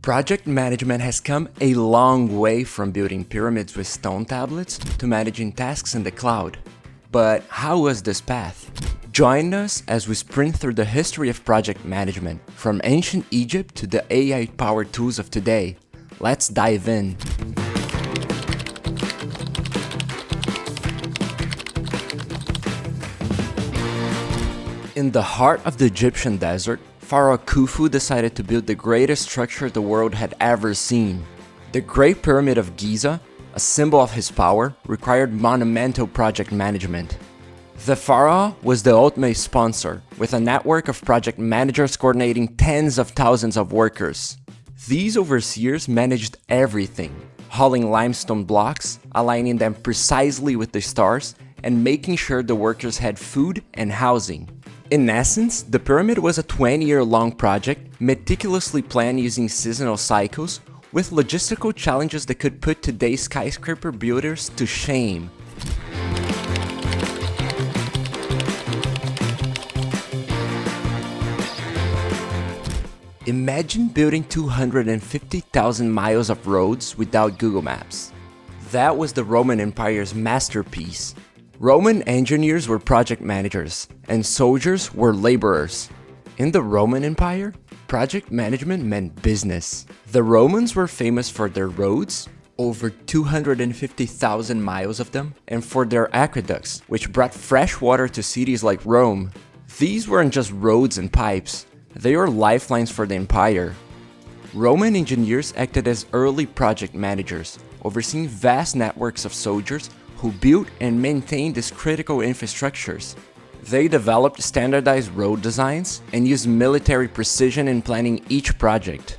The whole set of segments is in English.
Project management has come a long way from building pyramids with stone tablets to managing tasks in the cloud. But how was this path? Join us as we sprint through the history of project management, from ancient Egypt to the AI-powered tools of today. Let's dive in. In the heart of the Egyptian desert, Pharaoh Khufu decided to build the greatest structure the world had ever seen. The Great Pyramid of Giza, a symbol of his power, required monumental project management. The pharaoh was the ultimate sponsor, with a network of project managers coordinating tens of thousands of workers. These overseers managed everything, hauling limestone blocks, aligning them precisely with the stars, and making sure the workers had food and housing. In essence, the pyramid was a 20-year-long project, meticulously planned using seasonal cycles, with logistical challenges that could put today's skyscraper builders to shame. Imagine building 250,000 miles of roads without Google Maps. That was the Roman Empire's masterpiece. Roman engineers were project managers, and soldiers were laborers. In the Roman Empire, project management meant business. The Romans were famous for their roads, over 250,000 miles of them, and for their aqueducts, which brought fresh water to cities like Rome. These weren't just roads and pipes, they were lifelines for the empire. Roman engineers acted as early project managers, overseeing vast networks of soldiers who built and maintained these critical infrastructures. They developed standardized road designs and used military precision in planning each project.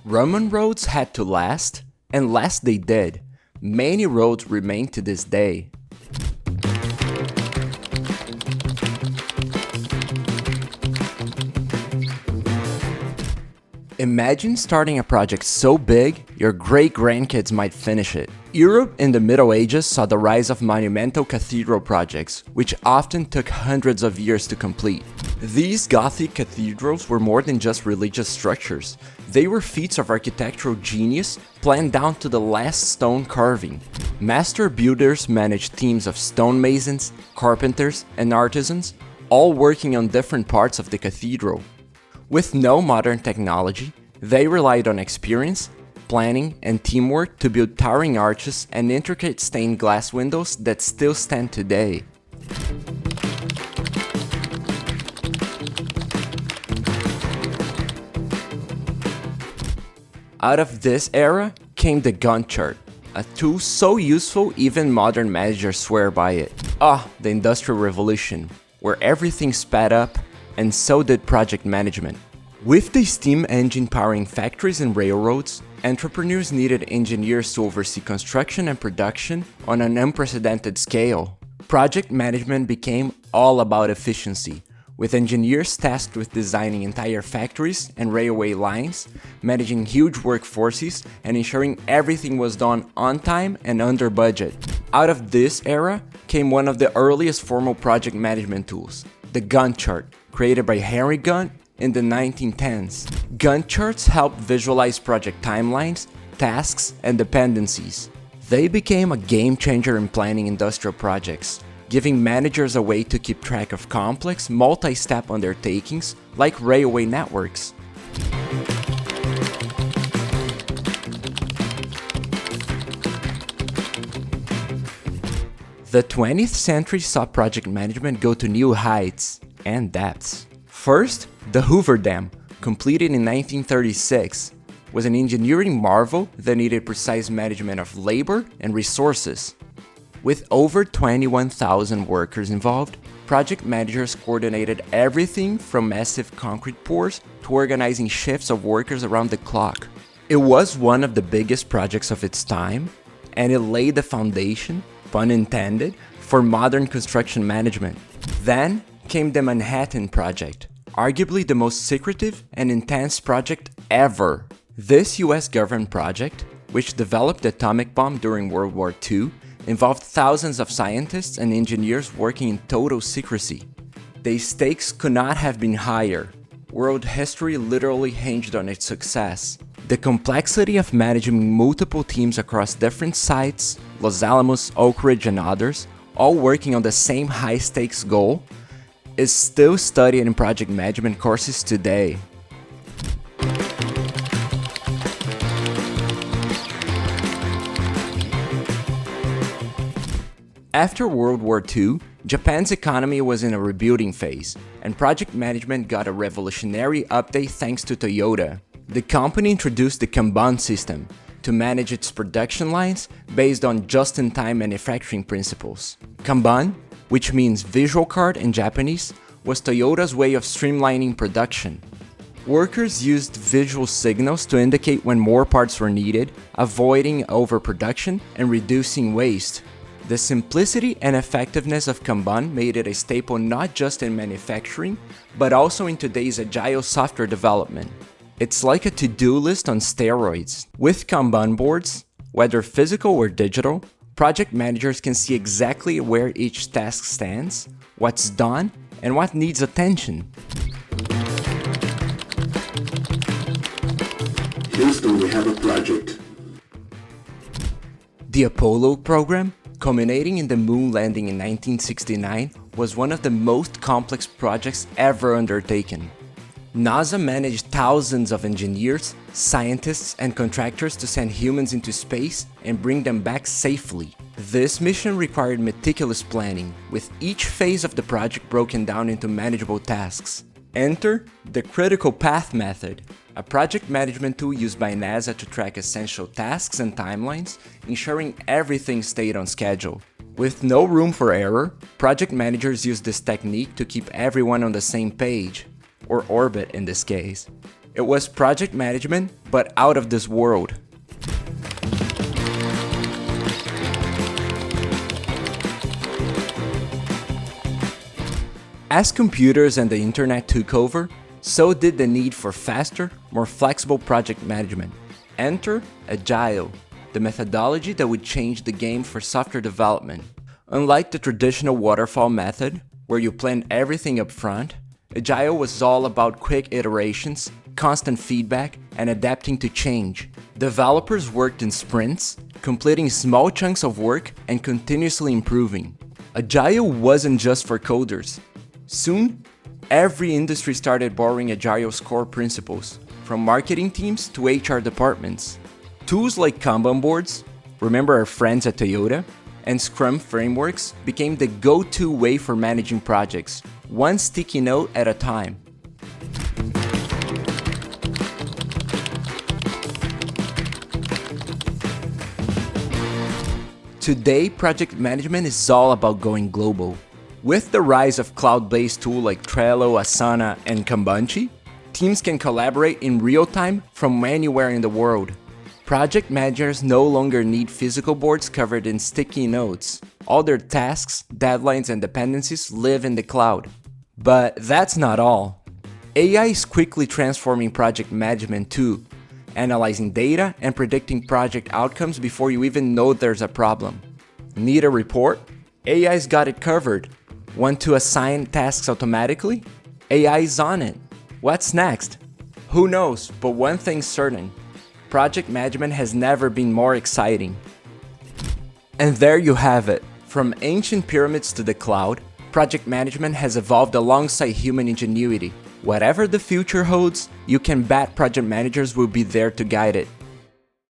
Roman roads had to last, and last they did. Many roads remain to this day. Imagine starting a project so big, your great-grandkids might finish it. Europe in the Middle Ages saw the rise of monumental cathedral projects, which often took hundreds of years to complete. These Gothic cathedrals were more than just religious structures. They were feats of architectural genius planned down to the last stone carving. Master builders managed teams of stonemasons, carpenters, and artisans, all working on different parts of the cathedral. With no modern technology, they relied on experience, planning, and teamwork to build towering arches and intricate stained glass windows that still stand today. Out of this era came the Gantt chart, a tool so useful even modern managers swear by it. The Industrial Revolution, where everything sped up, and so did project management. With the steam engine powering factories and railroads, entrepreneurs needed engineers to oversee construction and production on an unprecedented scale. Project management became all about efficiency, with engineers tasked with designing entire factories and railway lines, managing huge workforces, and ensuring everything was done on time and under budget. Out of this era came one of the earliest formal project management tools, the Gantt chart, created by Henry Gantt in the 1910s. Gantt charts helped visualize project timelines, tasks, and dependencies. They became a game changer in planning industrial projects, giving managers a way to keep track of complex, multi-step undertakings like railway networks. The 20th century saw project management go to new heights and depths. First, the Hoover Dam, completed in 1936, was an engineering marvel that needed precise management of labor and resources. With over 21,000 workers involved, project managers coordinated everything from massive concrete pours to organizing shifts of workers around the clock. It was one of the biggest projects of its time, and it laid the foundation, pun intended, for modern construction management. Then came the Manhattan Project, arguably the most secretive and intense project ever. This US government project, which developed the atomic bomb during World War II, involved thousands of scientists and engineers working in total secrecy. The stakes could not have been higher. World history literally hinged on its success. The complexity of managing multiple teams across different sites, Los Alamos, Oak Ridge, and others, all working on the same high-stakes goal, is still studied in project management courses today. After World War II, Japan's economy was in a rebuilding phase, and project management got a revolutionary update thanks to Toyota. The company introduced the Kanban system to manage its production lines based on just-in-time manufacturing principles. Kanban, which means visual card in Japanese, was Toyota's way of streamlining production. Workers used visual signals to indicate when more parts were needed, avoiding overproduction and reducing waste. The simplicity and effectiveness of Kanban made it a staple not just in manufacturing, but also in today's agile software development. It's like a to-do list on steroids. With Kanban boards, whether physical or digital, project managers can see exactly where each task stands, what's done, and what needs attention. Houston, we have a project. The Apollo program, culminating in the moon landing in 1969, was one of the most complex projects ever undertaken. NASA managed thousands of engineers, scientists, and contractors to send humans into space and bring them back safely. This mission required meticulous planning, with each phase of the project broken down into manageable tasks. Enter the critical path method, a project management tool used by NASA to track essential tasks and timelines, ensuring everything stayed on schedule. With no room for error, project managers use this technique to keep everyone on the same page, or orbit in this case. It was project management, but out of this world. As computers and the internet took over, so did the need for faster, more flexible project management. Enter Agile, the methodology that would change the game for software development. Unlike the traditional waterfall method, where you plan everything up front, Agile was all about quick iterations, constant feedback, and adapting to change. Developers worked in sprints, completing small chunks of work and continuously improving. Agile wasn't just for coders. Soon, every industry started borrowing Agile's core principles, from marketing teams to HR departments. Tools like Kanban boards, remember our friends at Toyota, and Scrum frameworks became the go-to way for managing projects, one sticky note at a time. Today, project management is all about going global. With the rise of cloud-based tools like Trello, Asana, and Kanbanchi, teams can collaborate in real time from anywhere in the world. Project managers no longer need physical boards covered in sticky notes. All their tasks, deadlines, and dependencies live in the cloud. But that's not all. AI is quickly transforming project management too, analyzing data and predicting project outcomes before you even know there's a problem. Need a report? AI's got it covered. Want to assign tasks automatically? AI is on it. What's next? Who knows, but one thing's certain. Project management has never been more exciting. And there you have it. From ancient pyramids to the cloud, project management has evolved alongside human ingenuity. Whatever the future holds, you can bet project managers will be there to guide it.